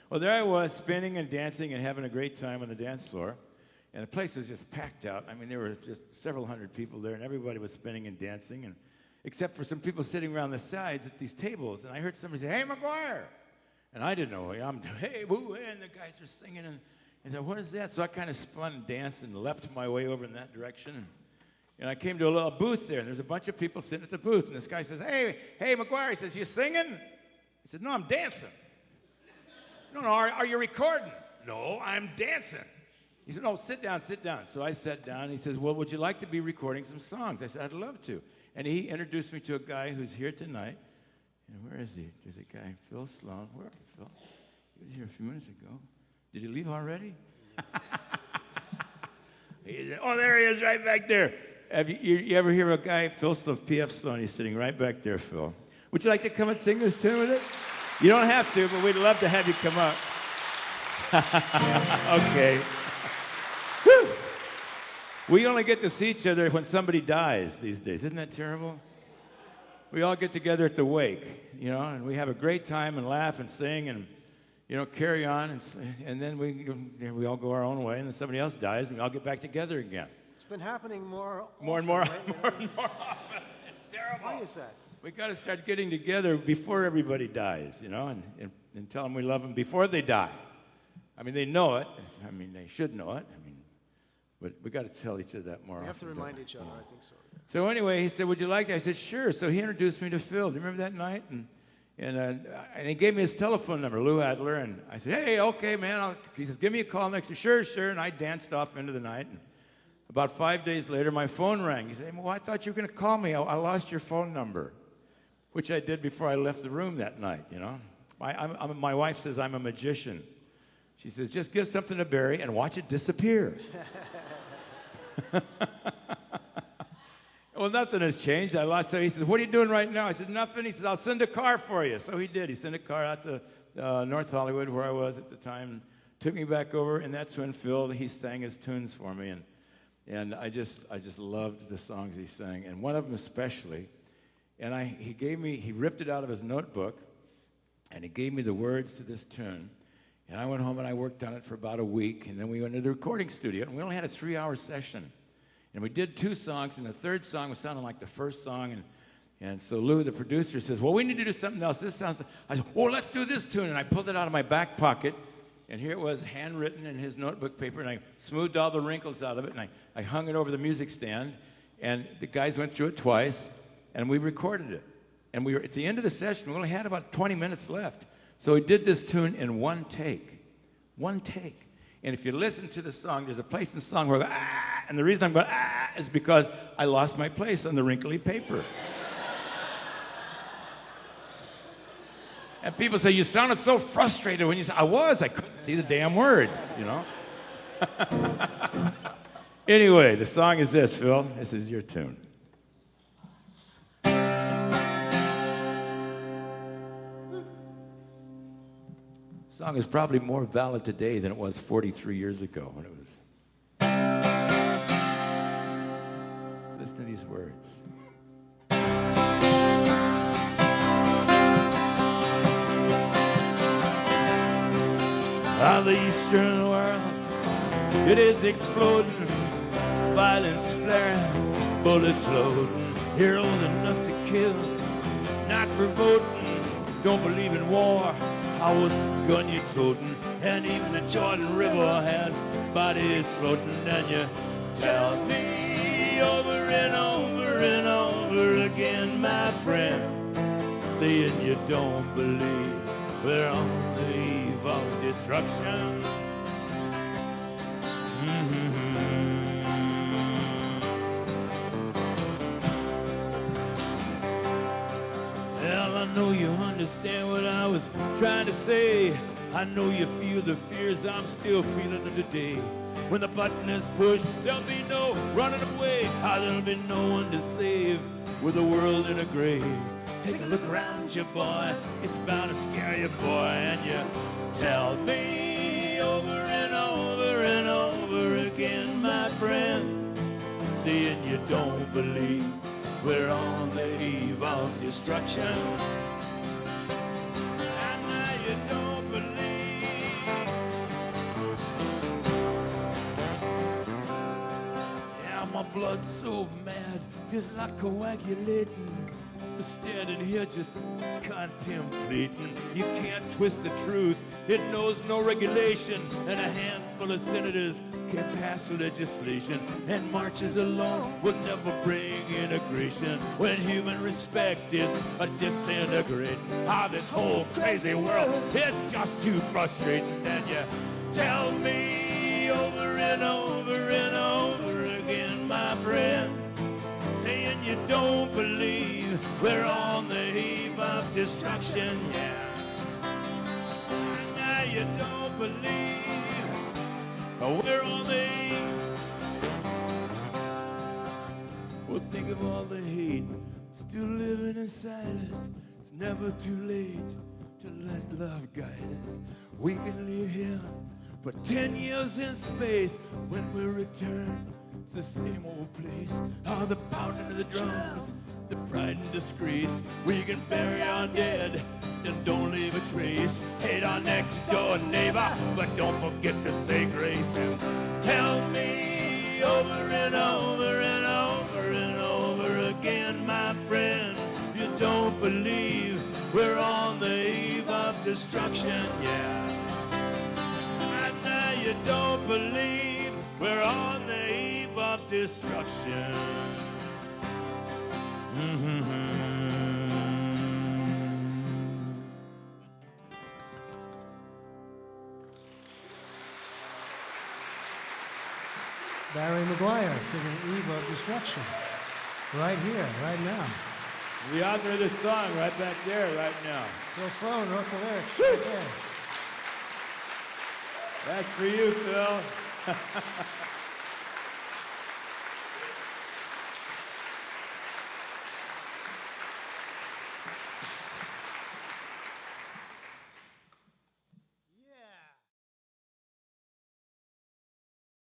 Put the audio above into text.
Well, there I was, spinning and dancing and having a great time on the dance floor. And the place was just packed out. I mean, there were just several hundred people there, and everybody was spinning and dancing, and except for some people sitting around the sides at these tables. And I heard somebody say, "Hey, McGuire!" And I didn't know. I'm, "Hey, woo!" And the guys are singing, and I said, "What is that?" So I kind of spun and danced and leapt my way over in that direction. And I came to a little booth there, and there's a bunch of people sitting at the booth. And this guy says, "Hey, McGuire," he says, "You singing?" I said, "No, I'm dancing." "No, are you recording?" "No, I'm dancing." He said, "No, sit down, sit down." So I sat down, and he says, "Well, would you like to be recording some songs?" I said, "I'd love to." And he introduced me to a guy who's here tonight. And where is he? There's a guy, Phil Sloan. Where are you, Phil? He was here a few minutes ago. Did he leave already? Oh, there he is, right back there. Have you ever hear a guy, Phil Sloan, P.F Sloan? He's sitting right back there, Phil. Would you like to come and sing this tune with us? You don't have to, but we'd love to have you come up. Okay. Whew. We only get to see each other when somebody dies these days. Isn't that terrible? We all get together at the wake, you know, and we have a great time and laugh and sing and, you know, carry on. And then we all go our own way, and then somebody else dies, and we all get back together again. It's been happening more and more often. It's terrible. Why is that? We got to start getting together before everybody dies, you know, and tell them we love them before they die. I mean, they know it. I mean, they should know it. I mean, but we got to tell each other that more often. We have to remind each other, I think so. Yeah. So anyway, he said, "Would you like to?" I said, "Sure." So he introduced me to Phil. Do you remember that night? And he gave me his telephone number, Lou Adler, and I said, "Hey, okay, man." He says, "Give me a call next week." "Sure, sure." And I danced off into the night. And about 5 days later, my phone rang. He said, "Well, I thought you were going to call me. I lost your phone number," which I did before I left the room that night, you know. My wife says I'm a magician. She says, "Just give something to Barry and watch it disappear." Well, nothing has changed. I lost it. He says, "What are you doing right now?" I said, "Nothing." He says, "I'll send a car for you." So he did. He sent a car out to North Hollywood, where I was at the time, took me back over, and that's when Phil, he sang his tunes for me. And I just loved the songs he sang, and one of them especially. And he ripped it out of his notebook, and he gave me the words to this tune. And I went home and I worked on it for about a week, and then we went to the recording studio, and we only had a 3-hour session. And we did 2 songs, and the third song was sounding like the first song, and so Lou, the producer, says, "Well, we need to do something else. This sounds..." I said, "Oh, let's do this tune." And I pulled it out of my back pocket, and here it was, handwritten in his notebook paper, and I smoothed all the wrinkles out of it, and I hung it over the music stand, and the guys went through it twice, and we recorded it. And we were at the end of the session. We only had about 20 minutes left. So we did this tune in one take. One take. And if you listen to the song, there's a place in the song where I go, "Ah!" And the reason I'm going, "Ah!" is because I lost my place on the wrinkly paper. And people say, "You sounded so frustrated when you said..." I couldn't see the damn words, you know. Anyway, the song is this, Phil. This is your tune. The song is probably more valid today than it was 43 years ago when it was. Listen to these words. The Eastern world, it is exploding, violence flaring, bullets loading, heroes enough to kill, not for voting, don't believe in war. How was the gun you toting? And even the Jordan River has bodies floating. And you tell me over and over and over again, my friend, saying you don't believe we're on the eve of destruction. Well, I know you understand what I was trying to say. I know you feel the fears I'm still feeling them today. When the button is pushed, there'll be no running away. There'll be no one to save with the world in a grave. Take a look around you, boy. It's bound to scare you, boy. And you tell me over and over and over again, my friend, saying you don't believe we're on the eve of destruction. And now you don't believe blood so mad, feels like coagulating. We're standing here just contemplating. You can't twist the truth, it knows no regulation. And a handful of senators can pass legislation, and marches alone will never bring integration. When human respect is a disintegrating, this whole crazy world is just too frustrating. And you tell me over and over and over again, my friend, saying you don't believe we're on the eve of destruction, yeah. Now you don't believe we're on the eve. Well, think of all the hate still living inside us. It's never too late to let love guide us. We can leave here for 10 years in space. When we return, it's the same old place. The pounding of the drums, the pride and disgrace. We can bury our dead and don't leave a trace. Hate our next door neighbor, but don't forget to say grace. And tell me over and over and over and over again, my friend, you don't believe we're on the eve of destruction, yeah. And now you don't believe we're on the eve of destruction. Barry McGuire singing Eve of Destruction. Right here, right now. The author of this song right back there, right now. P.F Sloan wrote the lyrics right there. That's for you, Phil.